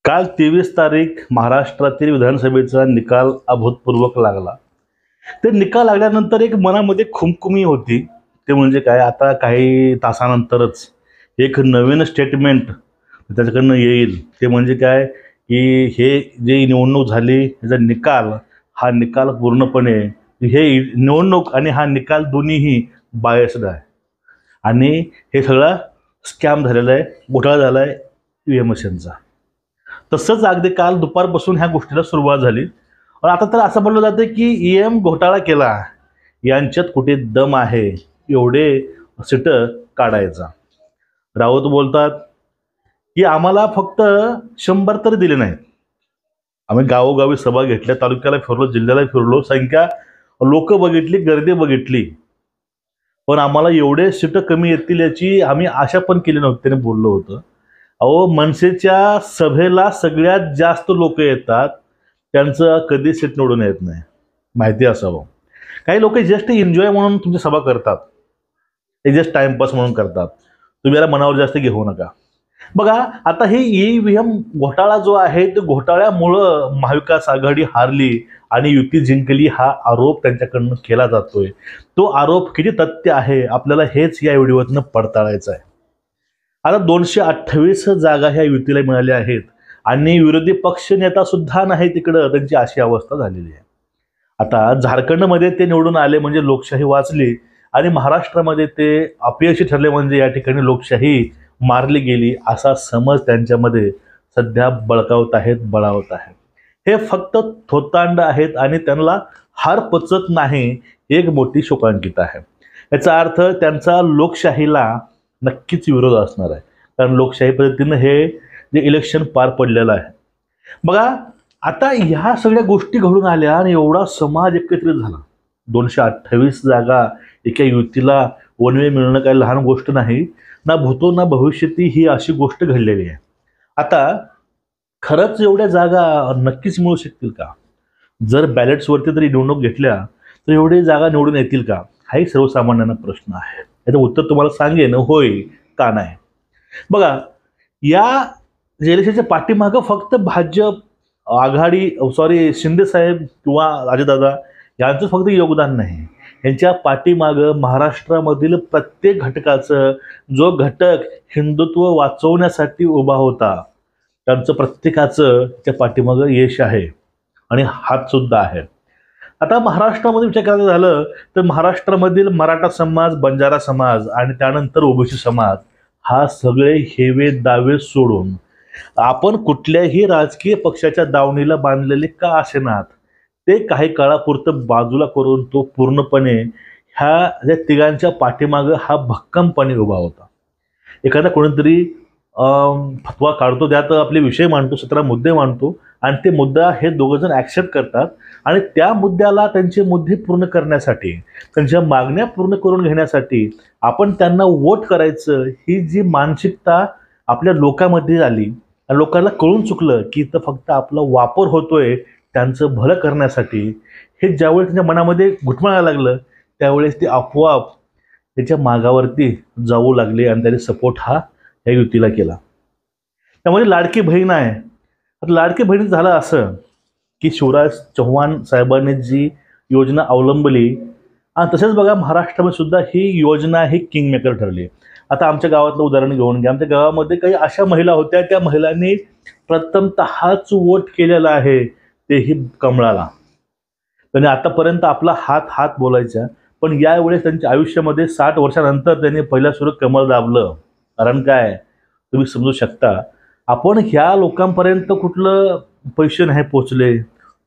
काल 23 तारीख महाराष्ट्रातील विधानसभेचा निकाल अभूतपूर्वक लागला। ते निकाल लागल्यानंतर एक मनामध्ये खुमखुमी होती। ते म्हणजे काय, आता काही तासानंतरच एक नवीन स्टेटमेंट त्याच्याकडनं येईल। ते म्हणजे काय की हे जे निवडणूक झाली याचा निकाल, हा निकाल पूर्णपणे हे निवडणूक आणि हा निकाल दोन्हीही बायस्ड आहे आणि हे सगळं स्कॅम झालेला आहे, घोटाळा झाला आहे ईव्हीएम मशीनचा। तसंच अगदी काल दुपारपासून ह्या गोष्टीला सुरुवात झाली आणि आता तर असं बोललं जातं की ईएम घोटाळा केला, यांच्यात कुठे दम आहे एवढे सीट काढायचा। राऊत बोलतात की आम्हाला फक्त 100 तरी दिले नाहीत, आम्ही गावोगावी सभा घेतल्या, तालुक्याला फिरलो, जिल्ह्याला फिरलो, संख्या लोक बघितली, गर्दी बघितली, पण आम्हाला एवढे सीट कमी येतील याची आम्ही आशा पण केली नव्हती, त्याने बोललो होतं। अहो, मनसेच्या सभेला सगळ्यात जास्त लोक येतात, त्यांचं कधी सीट निवडून येत नाही, माहिती असावं। काही लोक जस्ट एन्जॉय म्हणून तुमची सभा करतात, ते जस्ट टाइमपास म्हणून करतात, तुम्ही याला मनावर जास्त घेऊ नका। बघा, आता हे ईव्हीएम घोटाळा जो आहे तो घोटाळ्यामुळं महाविकास आघाडी हारली आणि युती जिंकली, हा आरोप त्यांच्याकडनं केला जातोय। तो आरोप किती तथ्य आहे आपल्याला हेच या व्हिडिओतनं पडताळायचं आहे। आता 228 जागा ह्या युतीला मिळाल्या आहेत आणि विरोधी पक्ष नेता सुद्धा नाही तिकडं, त्यांची अशी अवस्था झालेली आहे। आता झारखंडमध्ये ते निवडून आले म्हणजे लोकशाही वाचली आणि महाराष्ट्रामध्ये ते अपयशी ठरले म्हणजे या ठिकाणी लोकशाही मारली गेली, असा समज त्यांच्यामध्ये सध्या बळकावत आहेत। हे फक्त थोतांड आहेत आणि त्यांना हार पचत नाही, एक मोठी शोकांकित आहे। याचा अर्थ त्यांचा लोकशाहीला नक्कीच विरोध असणार आहे, कारण लोकशाही पद्धतीने हे जे इलेक्शन पार पडलेलं आहे। बघा, आता ह्या सगळ्या गोष्टी घडून आल्या आणि एवढा समाज एकत्रित झाला, 228 जागा एका युतीला वन वे मिळणं काही लहान गोष्ट नाही, ना भूतो ना भविष्यती ही अशी गोष्ट घडलेली आहे। आता खरंच एवढ्या जागा नक्कीच मिळू शकतील का? जर बॅलेट्सवरती जरी निवडणूक घेतल्या तर एवढे जागा निवडून येतील का, हाही सर्वसामान्यांना प्रश्न आहे। याचं उत्तर तुम्हाला सांगेन, होय का नाही। बघा, या इलेक्शनच्या पाठीमागं फक्त भाजप आघाडी शिंदे साहेब किंवा अजितदादा यांचं फक्त योगदान नाही, यांच्या पाठीमागं महाराष्ट्रामधील प्रत्येक घटकाचं, जो घटक हिंदुत्व वाचवण्यासाठी उभा होता, त्यांचं प्रत्येकाचं त्या पाठीमागं यश आहे आणि हात सुद्धा आहे। आता महाराष्ट्रामध्ये विचार करायचं झालं तर महाराष्ट्रामधील मराठा समाज, बंजारा समाज आणि त्यानंतर ओबीसी समाज, हा सगळे हेवे दावे सोडून आपण कुठल्याही राजकीय पक्षाच्या दावणीला बांधलेले का असेनात, ते काही काळापुरतं बाजूला करून तो पूर्णपणे ह्या तिघांच्या पाठीमागं हा भक्कमपणे उभा होता। एखादा कोणीतरी फतवा काढतो, त्यात आपले विषय मांडतो, 17 मुद्दे मांडतो आणि ते मुद्दा हे दोघंजण ॲक्सेप्ट करतात आणि त्या मुद्द्याला त्यांचे मुद्दे पूर्ण करण्यासाठी, त्यांच्या मागण्या पूर्ण करून घेण्यासाठी आपण त्यांना वोट करायचं, ही जी मानसिकता आपल्या लोकांमध्ये आली आणि लोकांना कळून चुकलं की इथं फक्त आपला वापर होतोय त्यांचं भलं करण्यासाठी, हे ज्यावेळेस त्यांच्या मनामध्ये घुटमळायला लागलं त्यावेळेस ते आपोआप त्याच्या मागावरती जाऊ लागले आणि त्याने सपोर्ट हा या युतीला केला। त्यामध्ये लाडकी बहीण आहे। आता लाडकी बहीण झालं असं की शिवराज चव्हाण साहेबांनी जी योजना अवलंबली आणि तसेच बघा महाराष्ट्रामध्ये सुद्धा ही योजना ही किंगमेकर ठरली। आता आमच्या गावातलं उदाहरण घेऊन घ्या, आमच्या गावामध्ये काही अशा महिला होत्या, त्या महिलांनी प्रथमतःच वोट केलेला आहे तेही कमळाला, त्यांनी आतापर्यंत आपला हात बोलायचा, पण यावेळेस त्यांच्या आयुष्यामध्ये 60 वर्षानंतर त्यांनी पहिल्या सुरू कमळ दाबलं। कारण काय, तुम्ही समजू शकता, आपण ह्या लोकांपर्यंत कुठलं पैसे नाही पोचले,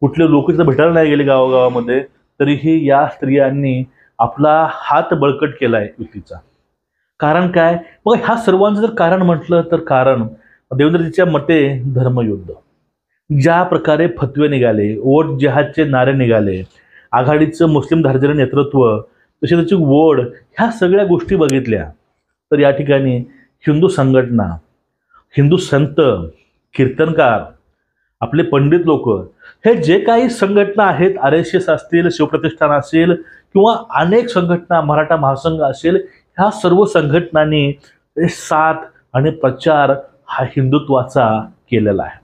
कुठले लोक तिथं भेटायला नाही गेले गावागावामध्ये, तरीही या स्त्रियांनी आपला हात बळकट केलाय युतीचा। कारण काय, बघा, ह्या सर्वांचं जर कारण म्हटलं तर कारण देवेंद्रजीच्या मते धर्मयुद्ध। ज्या प्रकारे फतवे निघाले, वोट जिहादचे नारे निघाले, आघाडीचं मुस्लिम धार्जिणे नेतृत्व, तसे त्याची ओढ, ह्या सगळ्या गोष्टी बघितल्या तर या ठिकाणी हिंदू संघटना, हिंदू संत, कीर्तनकार, आपले पंडित लोक, हे जे काही संघटना आहेत, RSS असतील, शिवप्रतिष्ठान असेल किंवा अनेक संघटना, मराठा महासंघ असेल, ह्या सर्व संघटनांनी साथ आणि प्रचार हा हिंदुत्वाचा केलेला आहे।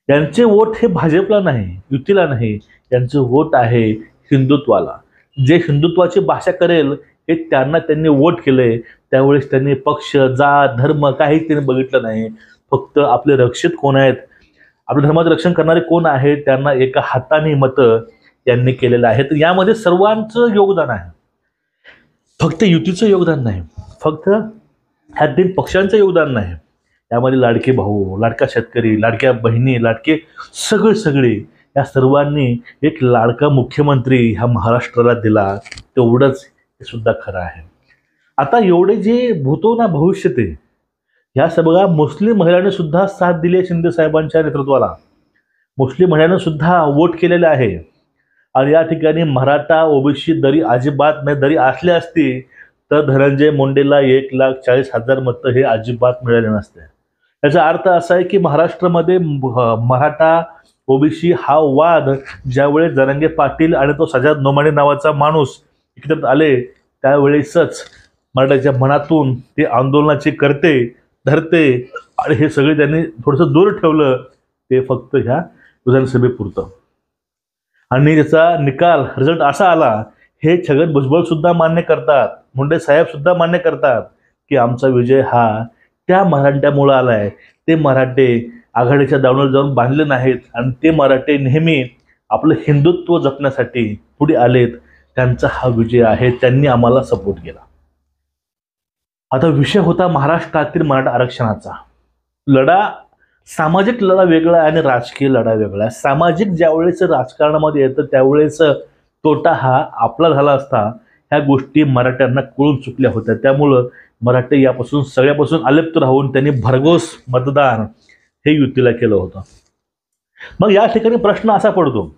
यांचे वोट हे भाजपला नाही, युतीला नाही, यांचे वोट आहे हिंदुत्वाला. जे हिंदुत्वाची भाषा करेल हे त्यांनी वोट केले. त्यावेळेस त्यांनी पक्ष, जात, धर्म काही त्यांनी बघितलं नाही. फक्त आपले रक्षित कोण आहेत, आपल्या धर्माचं रक्षण करणारे कोण आहेत, त्यांना एका हाताने मतं त्यांनी केलेलं आहे. तर यामध्ये सर्वांचं योगदान आहे, फक्त युतीचं योगदान नाही, फक्त ह्या 3 पक्षांचं योगदान नाही. त्यामध्ये लाडके भाऊ, लाडका शेतकरी, लाडक्या बहिणी, लाडके सगळे या सर्वांनी एक लाडका मुख्यमंत्री ह्या महाराष्ट्राला दिला. तेवढंच हे सुद्धा खरं आहे. आता एवढे जे भूतो ना भविष्य ते ह्या सगळ्या मुस्लिम महिलांनी सुद्धा साथ दिली आहे शिंदे साहेबांच्या नेतृत्वाला. मुस्लिम महिलांनी सुद्धा वोट केलेले आहे. आणि या ठिकाणी मराठा ओबीसी दरी अजिबात नाही. दरी असली असती तर धनंजय मुंडेला 1,40,000 मतं हे अजिबात मिळाले नसते. याचा अर्थ असा आहे की महाराष्ट्रामध्ये मराठा ओबीसी हा वाद ज्यावेळेस जरांगे पाटील आणि तो सजाद नोमानी नावाचा माणूस एकत्रित आले त्यावेळेसच मराठाच्या मनातून ते आंदोलनाचे करते धरते आणि हे सगळे त्यांनी थोडंसं दूर ठेवलं. ते फक्त ह्या विधानसभेपुरतं. आणि त्याचा निकाल रिझल्ट असा आला, हे छगन भुजबळ सुद्धा मान्य करतात, मुंडे साहेब सुद्धा मान्य करतात की आमचा विजय हा त्या मराठ्यामुळे आलाय. ते मराठे आघाडीच्या दावणीवर जाऊन बांधले नाहीत आणि ते मराठे नेहमी आपलं हिंदुत्व जपण्यासाठी पुढे आलेत. त्यांचा हा विजय आहे. त्यांनी आम्हाला सपोर्ट केला. आता विषय होता महाराष्ट्रातील मराठा आरक्षणाचा लढा. सामाजिक लढा वेगळा आणि राजकीय लढा वेगळा. सामाजिक ज्यावेळेस राजकारणामध्ये येतं त्यावेळेस तोटा हा आपला झाला असता. ह्या गोष्टी मराठ्यांना कळून चुकल्या होत्या. त्यामुळं मराठे यापासून सगळ्यापासून अलिप्त राहून त्यांनी भरघोस मतदान हे युतीला केलं होतं. मग या ठिकाणी प्रश्न असा पडतो,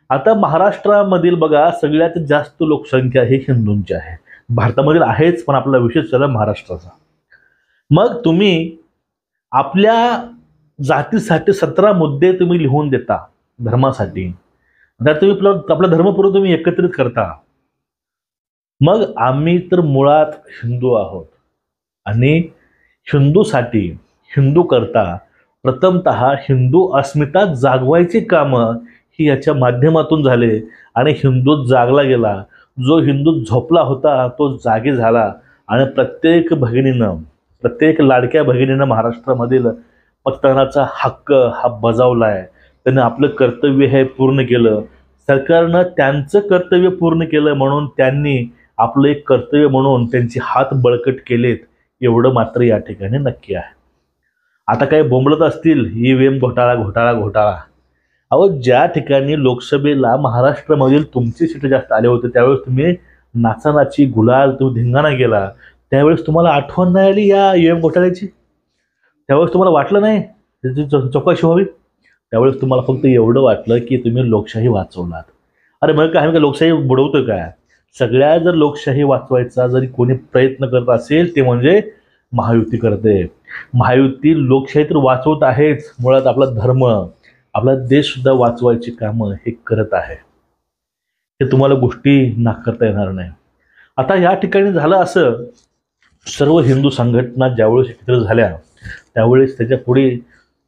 आता महाराष्ट्रामधील बघा सगळ्यात जास्त लोकसंख्या ही हिंदूंची आहे. भारतामधील आहेच, पण आपला विषय झाला महाराष्ट्राचा. मग तुम्ही आपल्या जातीसाठी 17 मुद्दे तुम्ही लिहून देता धर्मासाठी, तर तुम्ही आपला धर्मपूर्व तुम्ही एकत्रित करता. मग आम्ही तर मुळात हिंदू आहोत आणि हिंदूसाठी हिंदू करता प्रथमतः हिंदू अस्मिता जागवायची कामं ही याच्या माध्यमातून झाले. आणि हिंदू जागला गेला. जो हिंदू झोपला होता तो जागी झाला. आणि प्रत्येक भगिनीनं, प्रत्येक लाडक्या भगिनीनं महाराष्ट्रामधील मतदानाचा हक्क हा बजावलाय. त्यांनी आपलं कर्तव्य हे पूर्ण केलं. सरकारनं त्यांचं कर्तव्य पूर्ण केलं म्हणून त्यांनी आपलं एक कर्तव्य म्हणून त्यांचे हात बळकट केलेत. एवढं मात्र या ठिकाणी नक्की आहे. आता काही बोंबलत असतील EVM घोटाळा घोटाळा घोटाळा. अहो, ज्या ठिकाणी लोकसभेला महाराष्ट्रामधील तुमची सीट जास्त आले होते त्यावेळेस तुम्ही नाचानाची गुलाल तुम्ही धिंगाणा गेला. त्यावेळेस तुम्हाला आठवण नाही आली या EVM घोटाळ्याची? त्यावेळेस तुम्हाला वाटलं नाही त्याची चौकशी व्हावी? त्यावेळेस तुम्हाला फक्त एवढं वाटलं की तुम्ही लोकशाही वाचवलात. अरे मग काय आम्ही लोकशाही बुडवतोय काय? सगळ्या जर लोकशाही वाचवायचा जरी कोणी प्रयत्न करत असेल ते म्हणजे महायुती करते. महायुती लोकशाही तर वाचवत आहेच, मुळात आपला धर्म आपला देश सुद्धा वाचवायची कामं हे करत आहे. हे तुम्हाला गोष्टी नाकारता येणार नाही. आता या ठिकाणी झालं असं, सर्व हिंदू संघटना ज्यावेळेस एकत्र झाल्या त्यावेळेस त्याच्या पुढे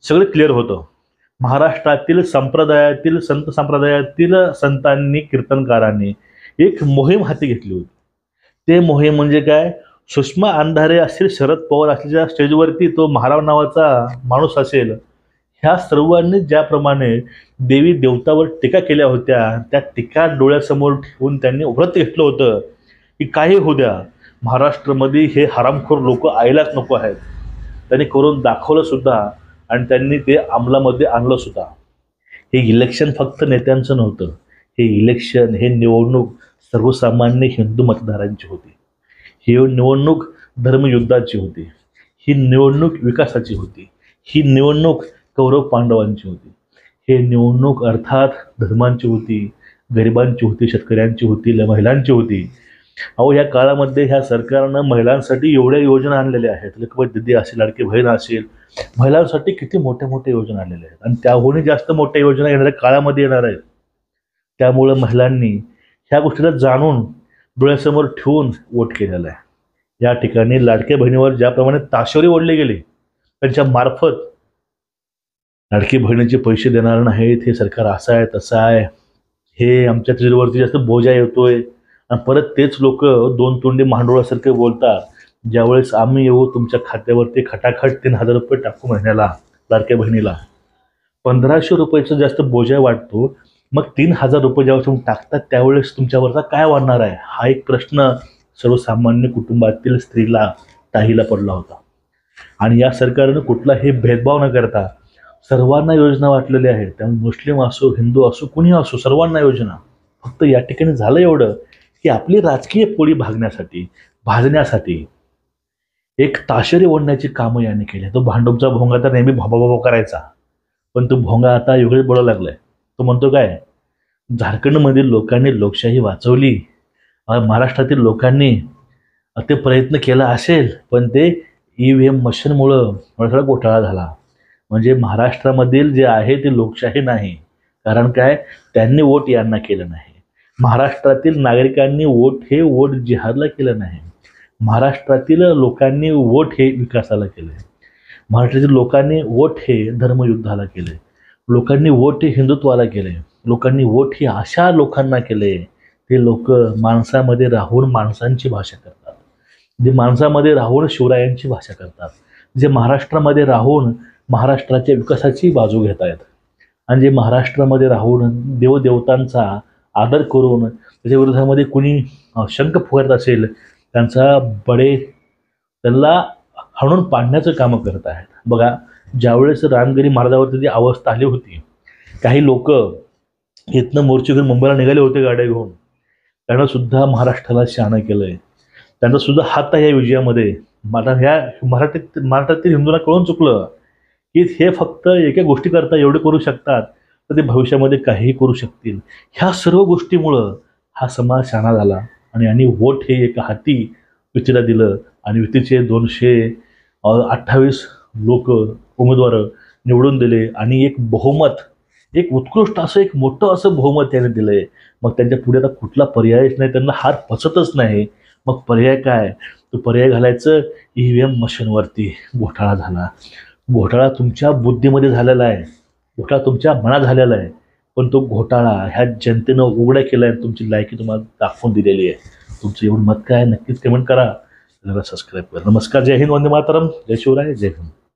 सगळं क्लिअर होतं. महाराष्ट्रातील संप्रदायातील संत संप्रदायातील संतांनी कीर्तनकारांनी एक मोहीम हाती घेतली होती. ते मोहीम म्हणजे काय, सुषमा अंधारे असेल, शरद पवार असलेल्या स्टेजवरती तो महाराव नावाचा माणूस असेल, ह्या सर्वांनी ज्याप्रमाणे देवी देवतावर टीका केल्या होत्या त्या टीका डोळ्यासमोर ठेवून त्यांनी व्रत घेतलं होतं की काही होऊ द्या, महाराष्ट्रामध्ये हे हरामखोर लोक आयलाच नको आहेत. त्यांनी करून दाखवलं सुद्धा आणि त्यांनी ते अंमलामध्ये आणलं सुद्धा. हे इलेक्शन फक्त नेत्यांचं नव्हतं. हे इलेक्शन, हे निवडणूक सर्वसामान्य हिंदू मतदारांची होती. ही निवडणूक धर्मयुद्धाची होती. ही निवडणूक विकासाची होती. ही निवडणूक कौरव पांडवांची होती. हे निवडणूक अर्थात धर्मांची होती, गरिबांची होती, शेतकऱ्यांची होती, महिलांची होती. अहो, या काळामध्ये ह्या सरकारनं महिलांसाठी एवढ्या योजना आणलेल्या आहेत. लखपत दिदी असेल, लाडकी बहीण असेल, महिलांसाठी किती मोठ्या मोठ्या योजना आणलेल्या आहेत आणि त्याहूनही जास्त मोठ्या योजना येणाऱ्या काळामध्ये येणार आहेत. त्यामुळं महिलांनी ह्या गोष्टीला जाणून डोळ्यासमोर ठेवून वोट केलेला आहे. या ठिकाणी लाडक्या बहिणीवर ज्याप्रमाणे ताशेरे ओढले गेले त्यांच्या मार्फत लाडकी बहिणीचे पैसे देणार नाहीत, हे सरकार असं आहे तसं आहे, हे आमच्या तिजोरीवरती जास्त बोजा येतोय. आणि परत तेच लोक दोन तोंडी मांडोळासारखे बोलतात ज्यावेळेस आम्ही येऊ तुमच्या खात्यावरती खटाखट 3,000 रुपये टाकू महिन्याला लाडक्या बहिणीला. 1,500 रुपयाचा जास्त बोजा वाटतो. मग 3,000 रुपये ज्यावेळेस तुम्ही टाकतात त्यावेळेस तुमच्यावरचा काय वाढणार आहे, हा एक प्रश्न सर्वसामान्य कुटुंबातील स्त्रीला ताईला पडला होता. आणि या सरकारनं कुठलाही भेदभाव न करता सर्वांना योजना वाटलेल्या आहेत. त्यामुळे मुस्लिम असो, हिंदू असो, कुणी असो, सर्वांना योजना. फक्त या ठिकाणी झालं एवढं की आपली राजकीय पोळी भाजण्यासाठी एक ताशेरे ओढण्याची कामं याने केली. तो भांडूपचा भोंगा तर नेहमी भाबा करायचा, पण तो भोंगा आता वेगळेच बोलायला लागलाय. तो म्हणतो काय, झारखंडमधील लोकांनी लोकशाही वाचवली, महाराष्ट्रातील लोकांनी ते प्रयत्न केला असेल, पण ते EVM मशीनमुळं सगळा घोटाळा झाला. म्हणजे महाराष्ट्रामधील जे आहे ते लोकशाही नाही. कारण काय, त्यांनी वोट यांना केलं नाही. महाराष्ट्रातील नागरिकांनी वोट जिहादला केलं नाही. महाराष्ट्रातील लोकांनी वोट हे विकासाला केलं. महाराष्ट्रातील लोकांनी वोट हे धर्मयुद्धाला केले. लोकांनी वोट हे हिंदुत्वाला केले. लोकांनी वोट हे अशा लोकांना केले ते लोक माणसामध्ये राहून माणसांची भाषा करतात, जे माणसामध्ये राहून शिवरायांची भाषा करतात, जे महाराष्ट्रामध्ये राहून महाराष्ट्राच्या विकासाची बाजू घेत आहेत, आणि जे महाराष्ट्रामध्ये राहून देवदेवतांचा आदर करून त्याच्या विरोधामध्ये कुणी शंख फुगत असेल त्यांना हाणून पाडण्याचं कामं करत आहेत. बघा, ज्यावेळेस रामगिरी महाराजावरती ती अवस्था आली होती, काही लोक इथनं मोर्चे घेऊन मुंबईला निघाले होते गाड्या घेऊन. त्यांना सुद्धा महाराष्ट्राला शहाणं केलंय. त्यांचा सुद्धा हात आहे या विजयामध्ये. ह्या महाराष्ट्रातील हिंदूंना कळून चुकलं की हे फक्त एका गोष्टी करता एवढे करू शकतात तर ते भविष्यामध्ये काहीही करू शकतील. ह्या सर्व गोष्टीमुळं हा समाज शहाणा झाला आणि वोट हे एका हाती युतीला दिलं आणि युतीचे 228 लोक उमेदवार निवडून दिले आणि एक बहुमत, एक उत्कृष्ट असं एक मोठं असं बहुमत त्याने दिलंय. मग त्यांच्या पुढे आता कुठला पर्यायच नाही, त्यांना हात पचतच नाही. मग पर्याय काय, तो पर्याय घालायचं EVM मशीनवरती. घोटाळा झाला. घोटाळा तुमच्या बुद्धीमध्ये झालेला आहे, घोटाळा तुमच्या मनात झालेला आहे, पण तो घोटाळा ह्या जनतेनं उघडा केला आहे. तुमची लायकी तुम्हाला दाखवून दिलेली आहे. तुमचं एवढं मत काय, नक्कीच कमेंट करा, सबस्क्राईब करा. नमस्कार, जय हिंद, वंदे मातरम, जय शिवराय, जय हिंद.